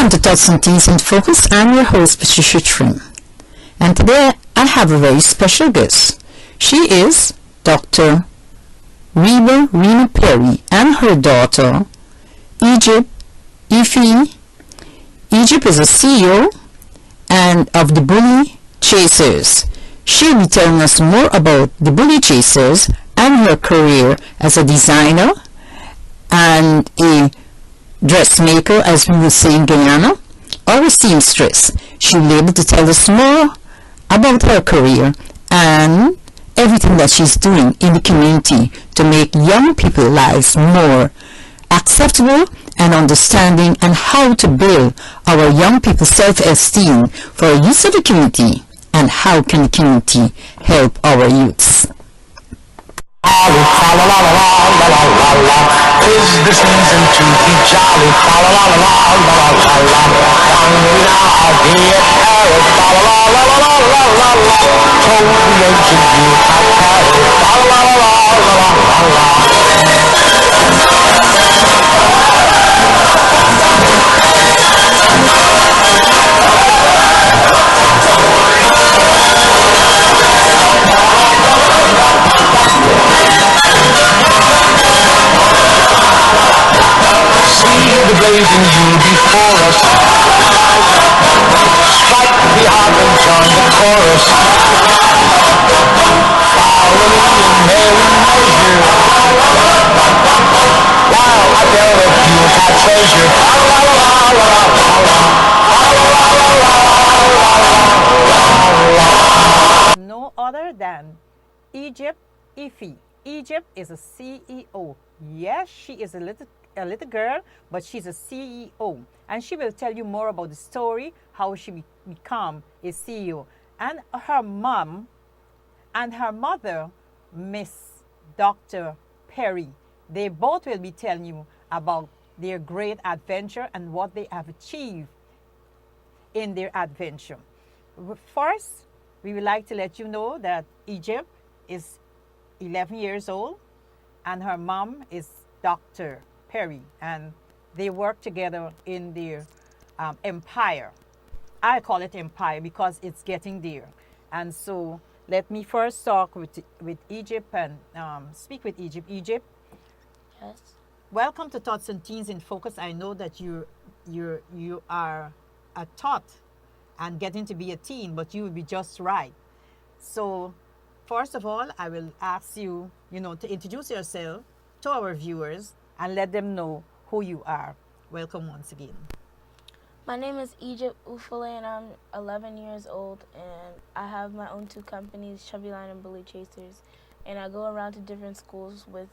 Welcome to Tots and Teens in Focus. I'm your host, Patricia Trim. And today I have a very special guest. She is Dr. Rena Perry and her daughter, Egypt Ife. Egypt is a CEO and of the Bully Chasers. She'll be telling us more about the Bully Chasers and her career as a designer and a dressmaker, as we will say in Guyana, or a seamstress. She'll be able to tell us more about her career and everything that she's doing in the community to make young people's lives more acceptable and understanding, and how to build our young people's self-esteem for the use of the community, and how can the community help our youths. Is the season to be jolly? Fa la la la la la la la la. Down now, dear Paris. Fa la la la la la la la la. Told the ancient you have Paris. Fa la la la la la la la. The blazing you before us. Strike the harp and join the chorus. Follow me in merry measure, while I delve you my treasure. No other than Egypt Ife. Egypt is a CEO. Yes, she is a little girl, but she's a CEO, and she will tell you more about the story, how she become a CEO, and her mom and her mother, Miss Dr. Perry. They both will be telling you about their great adventure and what they have achieved in their adventure. First, we would like to let you know that Egypt is 11 years old, and her mom is Dr. Perry, and they work together in their empire. I call it empire because it's getting there. And so let me first talk with Egypt and speak with Egypt. Egypt, Yes. welcome to Tots and Teens in Focus. I know that you are a tot and getting to be a teen, but you will be just right. So first of all, I will ask you, to introduce yourself to our viewers and let them know who you are. Welcome once again. My name is Egypt Ufale, and I'm 11 years old, and I have my own two companies, Chubby Line and Bully Chasers, and I go around to different schools with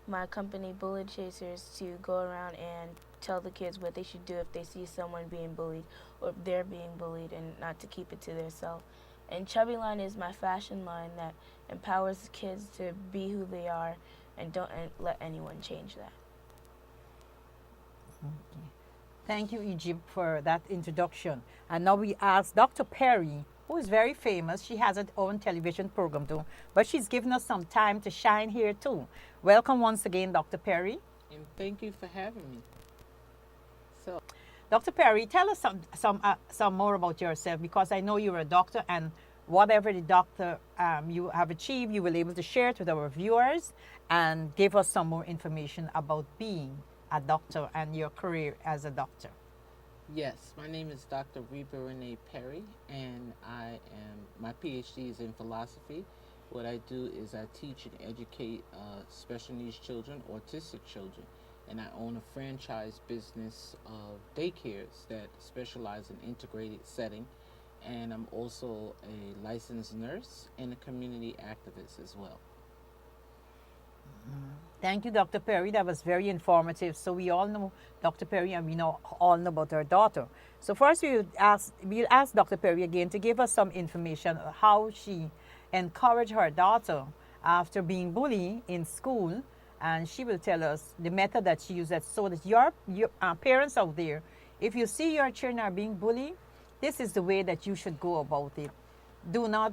my company, Bully Chasers, to go around and tell the kids what they should do if they see someone being bullied or if they're being bullied, and not to keep it to themselves. And Chubby Line is my fashion line that empowers the kids to be who they are and don't let anyone change that. Okay. Thank you, Egypt, for that introduction. And now we ask Dr. Perry, who is very famous. She has her own television program too, but she's given us some time to shine here too. Welcome once again, Dr. Perry. And thank you for having me. So, Dr. Perry, tell us some more about yourself, because I know you're a doctor, and whatever the doctor you have achieved, you will be able to share it with our viewers and give us some more information about being a doctor and your career as a doctor. yes, my name is Dr. Reba Renee Perry, and my PhD is in philosophy. What I do is I teach and educate special needs children, autistic children, and I own a franchise business of daycares that specialize in integrated setting. And I'm also a licensed nurse and a community activist as well. Thank you, Dr. Perry. That was very informative. So we all know Dr. Perry, and we all know about her daughter. So first we'll ask Dr. Perry again to give us some information on how she encouraged her daughter after being bullied in school, and she will tell us the method that she used, so that your parents out there, if you see your children are being bullied, this is the way that you should go about it. Do not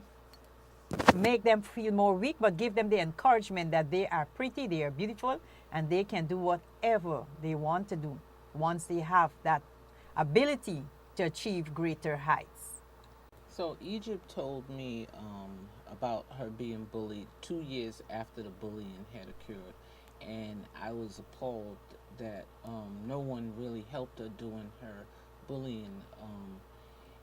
make them feel more weak, but give them the encouragement that they are pretty, they are beautiful, and they can do whatever they want to do once they have that ability to achieve greater heights? So Egypt told me about her being bullied 2 years after the bullying had occurred, and I was appalled that no one really helped her during her bullying.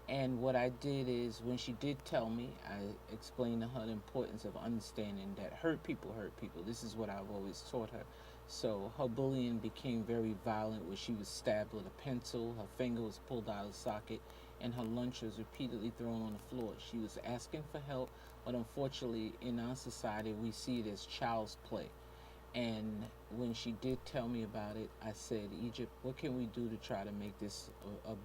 And what I did is, when she did tell me, I explained to her the importance of understanding that hurt people hurt people. This is what I've always taught her. So her bullying became very violent, where she was stabbed with a pencil, her finger was pulled out of the socket, and her lunch was repeatedly thrown on the floor. She was asking for help, but unfortunately, in our society, we see it as child's play. And when she did tell me about it, I said, Egypt, what can we do to try to make this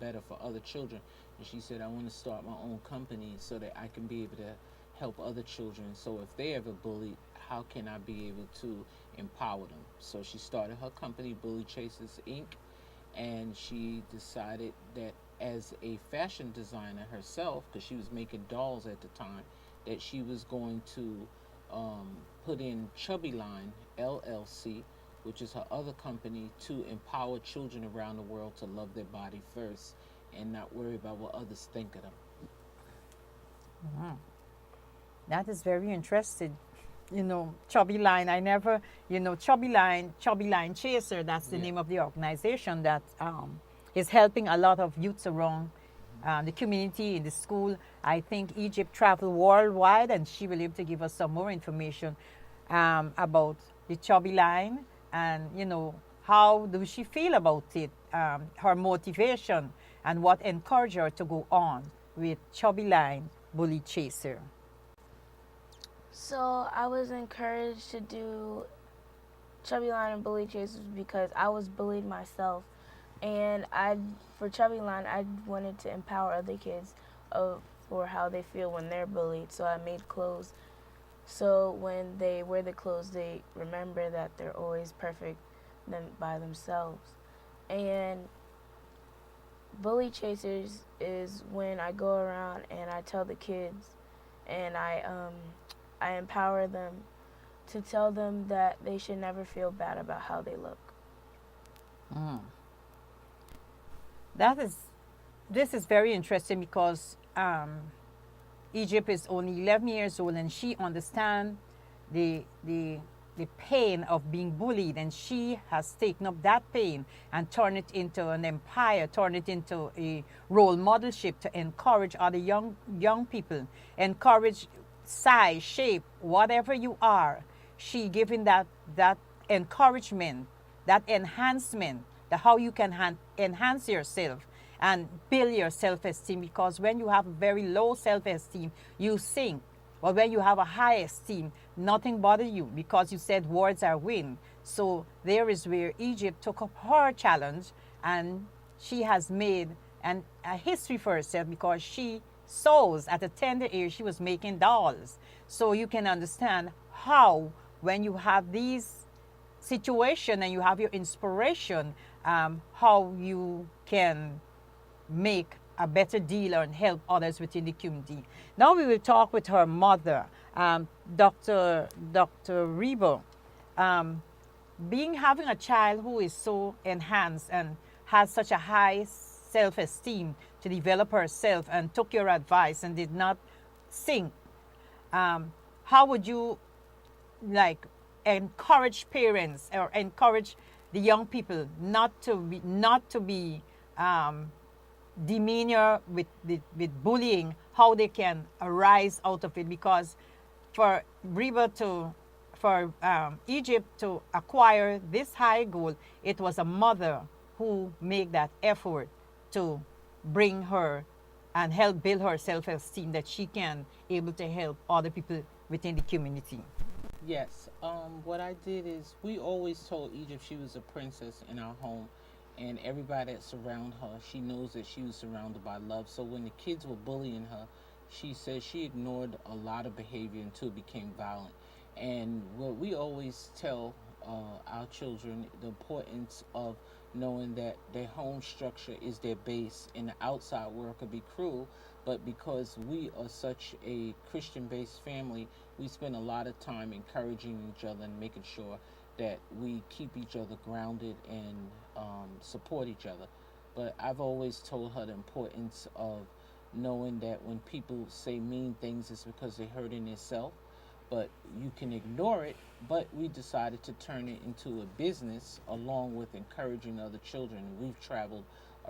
better for other children? And she said, I want to start my own company so that I can be able to help other children. So if they ever bullied, how can I be able to empower them? So she started her company, Bully Chasers Inc., and she decided that as a fashion designer herself, because she was making dolls at the time, that she was going to put in Chubby Line LLC, which is her other company, to empower children around the world to love their body first and not worry about what others think of them. That is very interesting. Chubby Line, I never, Chubby Line Chaser, that's the Yeah. name of the organization that is helping a lot of youths around the community, in the school. I think Egypt traveled worldwide, and she will be able to give us some more information about the Chubby Line, and, how do she feel about it, her motivation, and what encouraged her to go on with Chubby Line Bully Chaser. So I was encouraged to do Chubby Line and Bully Chasers because I was bullied myself, and for Chubby Line, I wanted to empower other kids for how they feel when they're bullied. So I made clothes. So when they wear the clothes, they remember that they're always perfect by themselves. And Bully Chasers is when I go around and I tell the kids, and I empower them to tell them that they should never feel bad about how they look. This is very interesting because Egypt is only 11 years old, and she understands the pain of being bullied, and she has taken up that pain and turned it into an empire, turned it into a role modelship to encourage other young people, encourage size, shape, whatever you are. She giving that encouragement, that enhancement, the how you can enhance yourself and build your self-esteem, because when you have very low self-esteem, you sink. But when you have a high esteem, nothing bothers you, because you said words are wind. So there is where Egypt took up her challenge, and she has made a history for herself, because she sews at a tender age. She was making dolls. So you can understand how, when you have these situation and you have your inspiration, how you can make a better deal and help others within the community. Now we will talk with her mother, Dr. Reba. Having a child who is so enhanced and has such a high self-esteem to develop herself and took your advice and did not sink, how would you encourage parents or encourage the young people not to be demeanor with bullying, how they can arise out of it? Because for Egypt to acquire this high goal, it was a mother who made that effort to bring her and help build her self-esteem, that she can able to help other people within the community. Yes. What I did is, we always told Egypt she was a princess in our home, and everybody that surrounded her, she knows that she was surrounded by love. So when the kids were bullying her, she said she ignored a lot of behavior until it became violent. And what we always tell our children, the importance of knowing that their home structure is their base, and the outside world could be cruel, but because we are such a Christian-based family, we spend a lot of time encouraging each other and making sure that we keep each other grounded and support each other. But I've always told her the importance of knowing that when people say mean things, it's because they're hurting themselves. But you can ignore it. But we decided to turn it into a business along with encouraging other children. We've traveled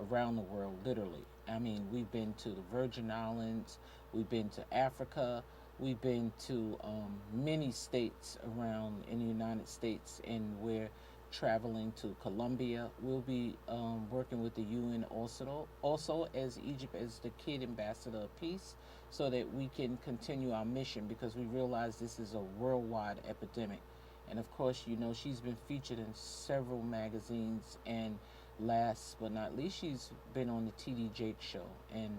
around the world, literally. I mean, we've been to the Virgin Islands, we've been to Africa, we've been to many states around in the United States, and we're traveling to Colombia. We'll be working with the UN also as Egypt as the Kid Ambassador of Peace, so that we can continue our mission because we realize this is a worldwide epidemic. And of course, you know, she's been featured in several magazines, and last but not least, she's been on the TD Jake show, and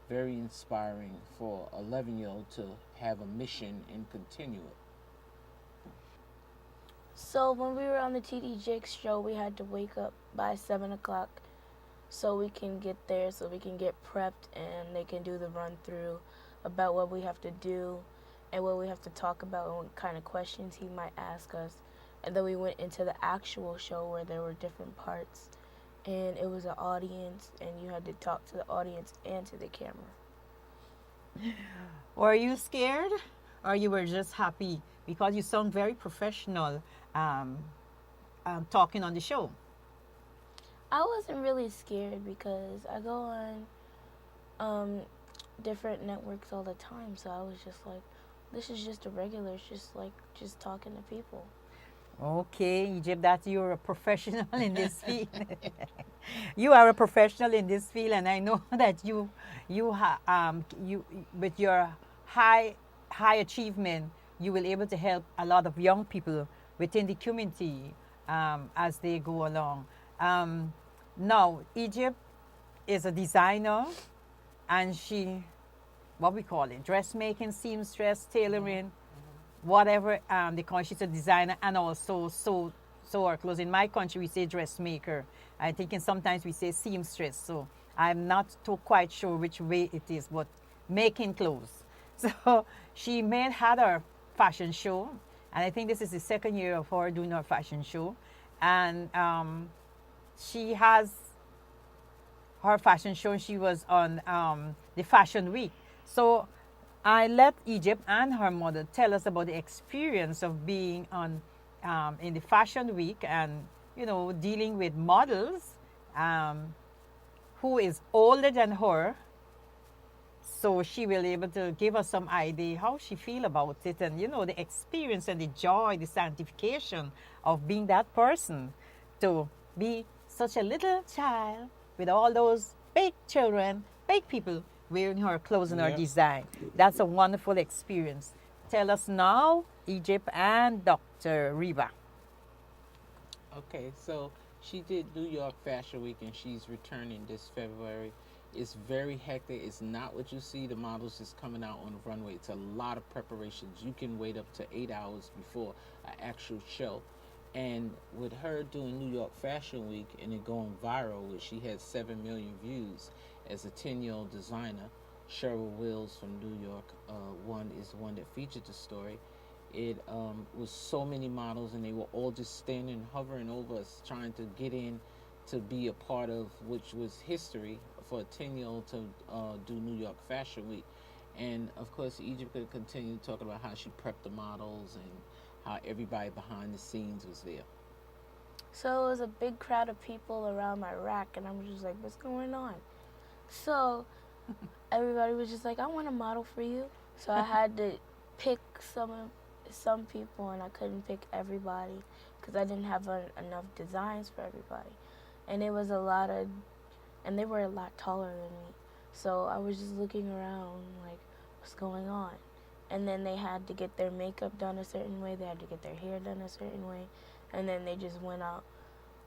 very inspiring for an 11-year-old to have a mission and continue it. So when we were on the TD Jakes show, we had to wake up by 7 o'clock so we can get there, so we can get prepped, and they can do the run through about what we have to do and what we have to talk about and what kind of questions he might ask us. And then we went into the actual show where there were different parts, and it was an audience, and you had to talk to the audience and to the camera. Were you scared, or you were just happy because you sound very professional talking on the show? I wasn't really scared because I go on different networks all the time, so I was just like, this is just a regular, it's just like just talking to people. Okay, Egypt, that you're a professional in this field. You are a professional in this field, and I know that you with your high achievement, you will able to help a lot of young people within the community as they go along. Now, Egypt is a designer, and she, what we call it, dressmaking, seamstress, tailoring, whatever they call it. She's a designer and also sew her clothes. In my country, we say dressmaker. I think sometimes we say seamstress. So I'm not too quite sure which way it is, but making clothes. So she had her fashion show, and I think this is the second year of her doing her fashion show. And she has her fashion show. She was on the Fashion Week. So I let Egypt and her mother tell us about the experience of being on in the Fashion Week, and you know, dealing with models who is older than her. So she will be able to give us some idea how she feel about it, and you know, the experience and the joy, the sanctification of being that person, to be such a little child with all those big children, big people wearing her clothes and her design. That's a wonderful experience. Tell us now, Egypt and Dr. Reba. Okay, so she did New York Fashion Week, and she's returning this February. It's very hectic. It's not what you see the models just coming out on the runway. It's a lot of preparations. You can wait up to 8 hours before an actual show. And with her doing New York Fashion Week and it going viral, which she had 7 million views as a 10-year-old designer, Cheryl Wills from New York is the one that featured the story. It was so many models, and they were all just standing, hovering over us, trying to get in to be a part of, which was history for a 10-year-old to do New York Fashion Week. And of course, Egypt could continue talking about how she prepped the models and how everybody behind the scenes was there. So it was a big crowd of people around my rack, and I'm just like, what's going on? So everybody was just like, I want a model for you. So I had to pick some people, and I couldn't pick everybody because I didn't have enough designs for everybody. And it was and they were a lot taller than me. So I was just looking around like, what's going on? And then they had to get their makeup done a certain way. They had to get their hair done a certain way. And then they just went out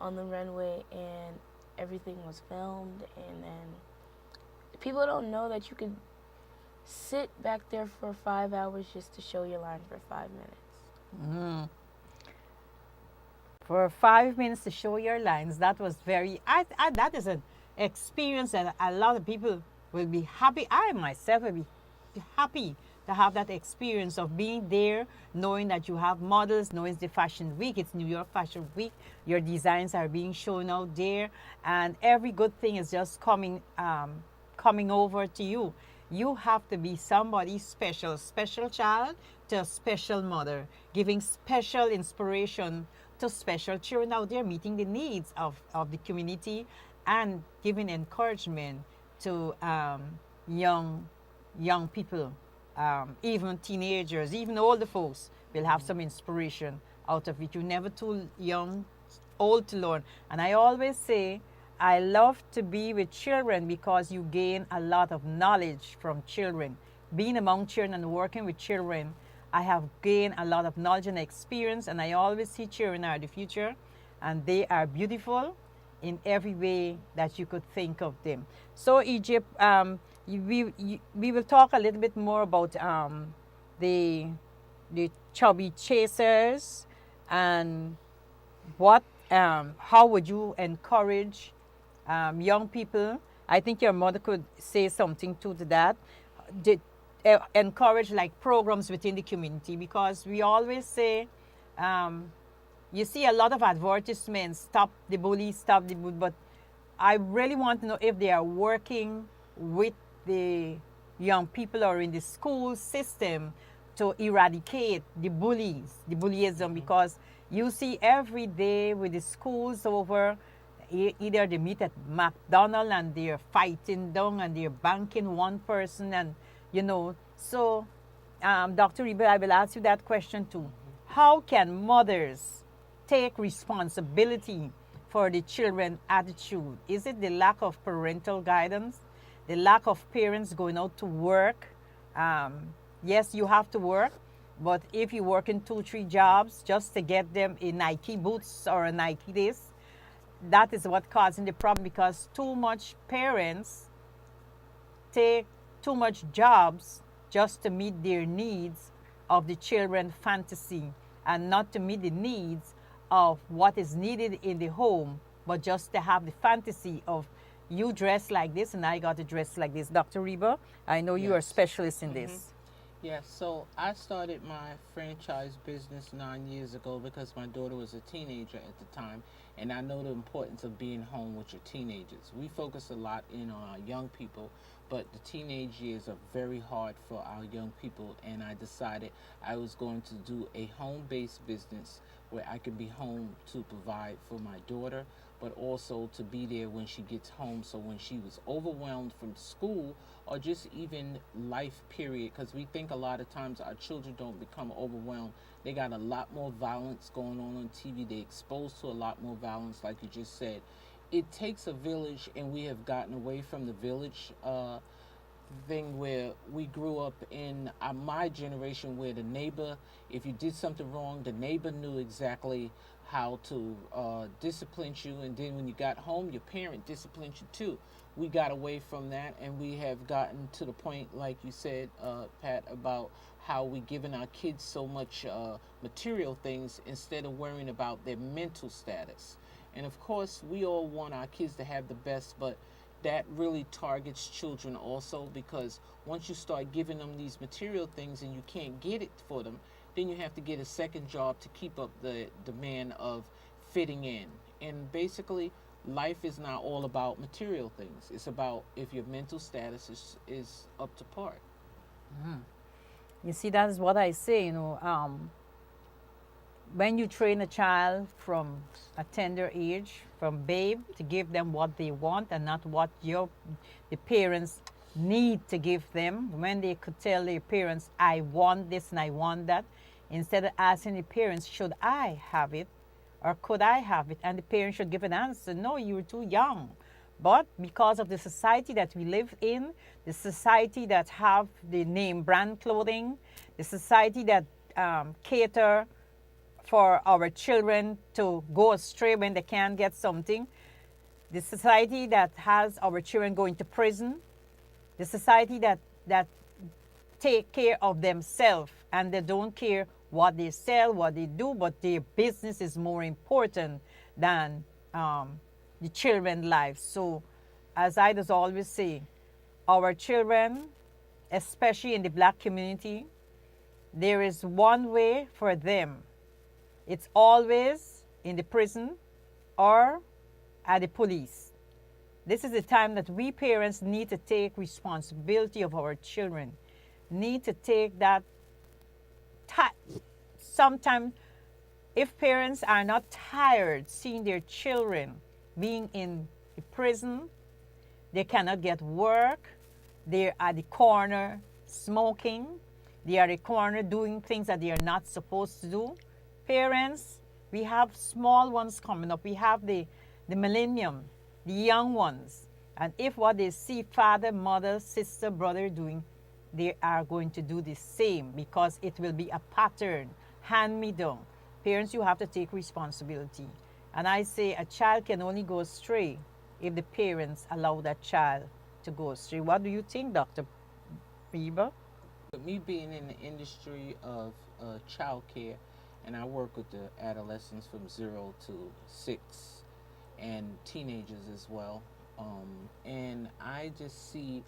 on the runway, and everything was filmed. And then people don't know that you could sit back there for 5 hours just to show your line for 5 minutes. For 5 minutes to show your lines, that was that is an experience that a lot of people will be happy. I myself will be happy to have that experience of being there, knowing that you have models, knowing it's the Fashion Week, it's New York Fashion Week, your designs are being shown out there, and every good thing is just coming over to you. You have to be somebody special, special child to a special mother, giving special inspiration to special children out there, meeting the needs of the community and giving encouragement to young people, even teenagers, even older folks will have some inspiration out of it. You're never too young, old to learn. And I always say, I love to be with children because you gain a lot of knowledge from children. Being among children and working with children, I have gained a lot of knowledge and experience, and I always see children are the future, and they are beautiful in every way that you could think of them. So Egypt, we will talk a little bit more about the chubby chasers and what how would you encourage young people? I think your mother could say something to that. Encourage like programs within the community, because we always say you see a lot of advertisements, stop the bully, stop the bully, but I really want to know if they are working with the young people or in the school system to eradicate the bullies, the bullyism, because you see every day with the schools over, either they meet at McDonald's and they're fighting down and they're banking one person, and so Dr. Reba, I will ask you that question too. How can mothers take responsibility for the children's attitude? Is it the lack of parental guidance, the lack of parents going out to work? Yes, you have to work, but if you work in 2-3 jobs just to get them a Nike boots or a Nike this, that is what causing the problem, because too much parents take too much jobs just to meet their needs of the children fantasy, and not to meet the needs of what is needed in the home, but just to have the fantasy of you dress like this and I got to dress like this. Dr. Reba, I know you are a specialist in this. Yes, so I started my franchise business 9 years ago because my daughter was a teenager at the time, and I know the importance of being home with your teenagers. We focus a lot in on our young people, but the teenage years are very hard for our young people, and I decided I was going to do a home-based business where I could be home to provide for my daughter, but also to be there when she gets home, so when she was overwhelmed from school or just even life period, because we think a lot of times our children don't become overwhelmed. They got a lot more violence going on TV. They're exposed to a lot more violence, like you just said. It takes a village, and we have gotten away from the village thing where we grew up in my generation, where the neighbor, if you did something wrong, the neighbor knew exactly how to discipline you, and then when you got home, your parent disciplined you too. We got away from that, and we have gotten to the point, like you said, Pat, about how we giving our kids so much material things instead of worrying about their mental status. And of course, we all want our kids to have the best, but that really targets children also, because once you start giving them these material things and you can't get it for them, then you have to get a second job to keep up the demand of fitting in. And basically, life is not all about material things. It's about if your mental status is up to par. You see, that is what I say, when you train a child from a tender age, from babe, to give them what they want and not what the parents need to give them, when they could tell their parents, I want this and I want that, instead of asking the parents, should I have it or could I have it? And the parents should give an answer, no, you're too young. But because of the society that we live in, the society that have the name brand clothing, the society that cater for our children to go astray when they can't get something, the society that has our children going to prison, the society that take care of themselves and they don't care what they sell, what they do, but their business is more important than the children's lives. So as I just always say, our children especially in the black community, there is one way for them. It's always in the prison or at the police. This is the time that we parents need to take responsibility of our children, need to take that sometimes if parents are not tired seeing their children being in the prison, they cannot get work, they're at the corner smoking, they are at the corner doing things that they are not supposed to do. Parents, we have small ones coming up. We have the millennium, the young ones. And if what they see father, mother, sister, brother doing, they are going to do the same because it will be a pattern, hand me down. Parents, you have to take responsibility. And I say a child can only go astray if the parents allow that child to go astray. What do you think, Dr. Bieber? With me being in the industry of child care, and I work with the adolescents from 0 to 6 and teenagers as well, and I just see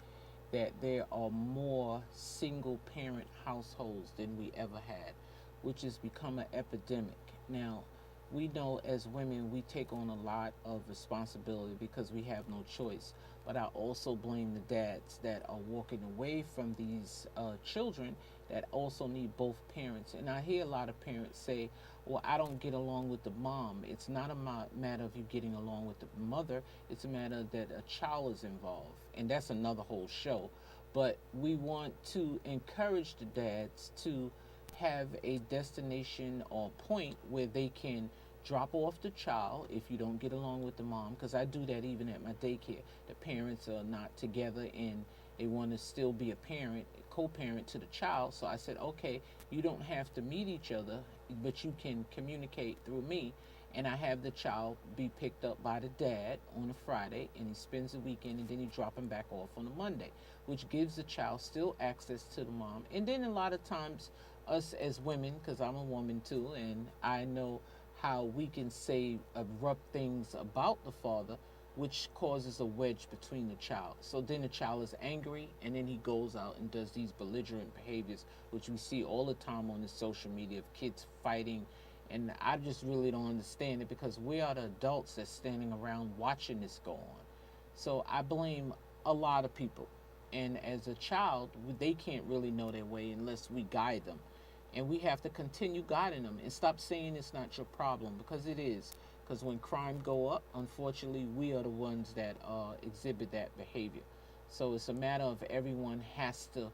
that there are more single parent households than we ever had, which has become an epidemic. Now, we know as women we take on a lot of responsibility because we have no choice. But I also blame the dads that are walking away from these children that also need both parents. And I hear a lot of parents say, well, I don't get along with the mom. It's not a matter of you getting along with the mother. It's a matter that a child is involved. And that's another whole show. But we want to encourage the dads to have a destination or point where they can drop off the child if you don't get along with the mom, because I do that even at my daycare. The parents are not together and they want to still be a parent, co-parent to the child. So I said, okay, you don't have to meet each other, but you can communicate through me. And I have the child be picked up by the dad on a Friday, and he spends the weekend, and then he drop him back off on a Monday, which gives the child still access to the mom. And then a lot of times us as women, because I'm a woman too, and I know how we can say abrupt things about the father, which causes a wedge between the child. So then the child is angry, and then he goes out and does these belligerent behaviors, which we see all the time on the social media of kids fighting. And I just really don't understand it, because we are the adults that's standing around watching this go on. So I blame a lot of people. And as a child, they can't really know their way unless we guide them. And we have to continue guiding them and stop saying it's not your problem, because it is. Because when crime go up, unfortunately, we are the ones that exhibit that behavior. So it's a matter of everyone has to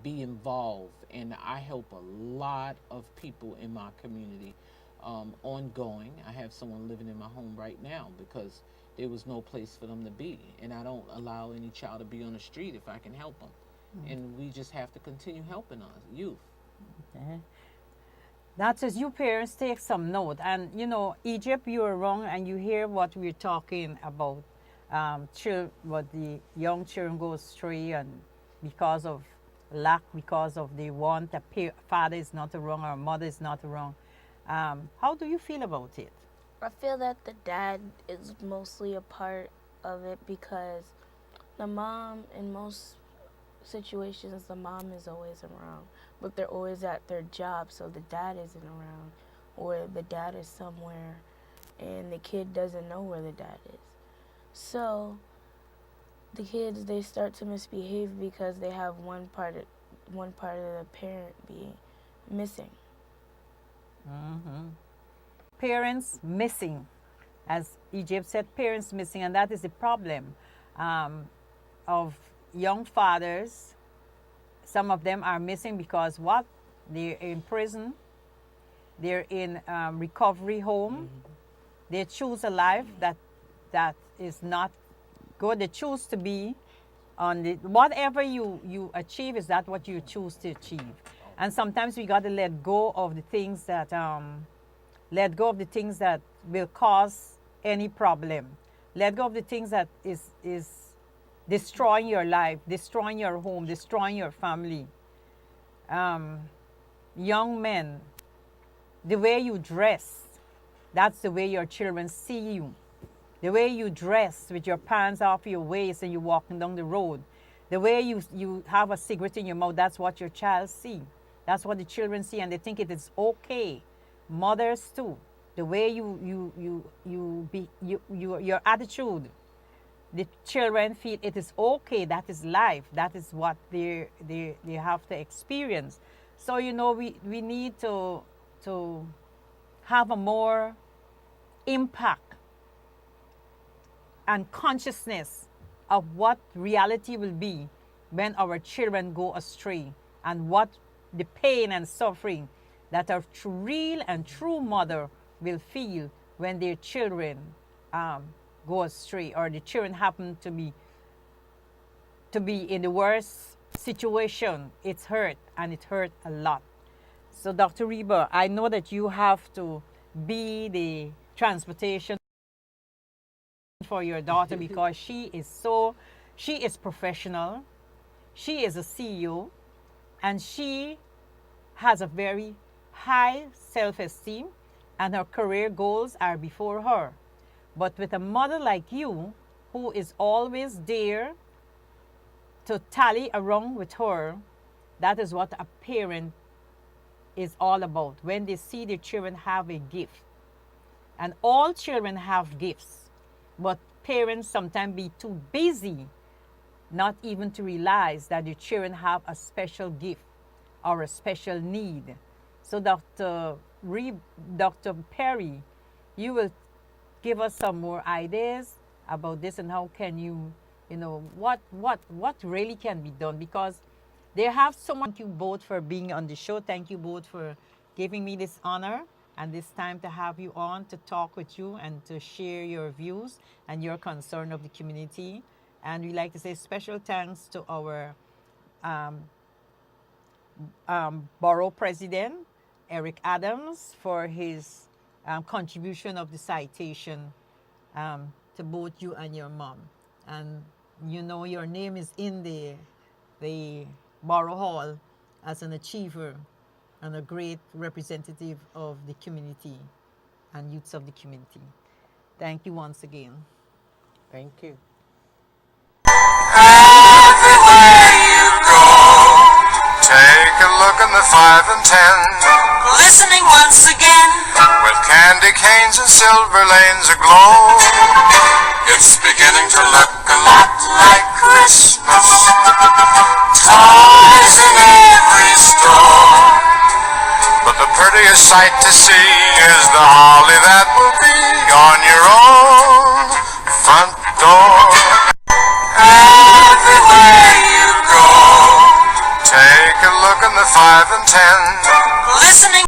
be involved. And I help a lot of people in my community ongoing. I have someone living in my home right now because there was no place for them to be. And I don't allow any child to be on the street if I can help them. Mm-hmm. And we just have to continue helping our youth. Okay. That says you parents take some note. And you know, Egypt, you are wrong, and you hear what we're talking about. What the young children go astray, and because of lack, because of they want a father is not wrong or mother is not wrong. How do you feel about it? I feel that the dad is mostly a part of it, because the mom, in most situations, the mom is always around, but they're always at their job, so the dad isn't around, or the dad is somewhere and the kid doesn't know where the dad is. So the kids, they start to misbehave because they have one part of the parent being missing. Mm-hmm. Parents missing, as Egypt said, parents missing, and that is the problem of young fathers. Some of them are missing because what? They're in prison, they're in recovery home. Mm-hmm. They choose a life that is not good. They choose to be on the whatever you achieve, is that what you choose to achieve. And sometimes we got to let go of the things that will cause any problem. Let go of the things that is destroying your life, destroying your home, destroying your family. Young men, the way you dress, that's the way your children see you. The way you dress with your pants off your waist and you're walking down the road, The way you have a cigarette in your mouth, that's what your child see. That's what the children see, and they think it is okay. Mothers too. The way your attitude, the children feel it is okay. That is life. That is what they have to experience. So we need to have a more impact and consciousness of what reality will be when our children go astray, and what the pain and suffering that a real and true mother will feel when their children go astray, or the children happen to be in the worst situation. It's hurt, and it hurt a lot. So Dr. Reba, I know that you have to be the transportation for your daughter because she is professional, she is a CEO, and she has a very high self-esteem, and her career goals are before her. But with a mother like you, who is always there to tally around with her, that is what a parent is all about. When they see their children have a gift, and all children have gifts, but parents sometimes be too busy not even to realize that the children have a special gift or a special need. So Dr. Perry, you will give us some more ideas about this, and how can what really can be done, because they have so much. Thank you both for being on the show. Thank you both for giving me this honor and this time to have you on to talk with you and to share your views and your concern of the community. And we like to say special thanks to our borough president, Eric Adams, for his contribution of the citation to both you and your mom. And your name is in the borough hall as an achiever and a great representative of the community and youths of the community. Thank you once again. Thank you. Everywhere you go, take a look in the 5 and 10, glistening once again, with candy canes and silver lanes aglow. It's beginning to look a lot like Christmas, toys in every store. But the prettiest sight to see is the holly that will be on your own front door. Everywhere you go, take a look in the 5 and 10, glistening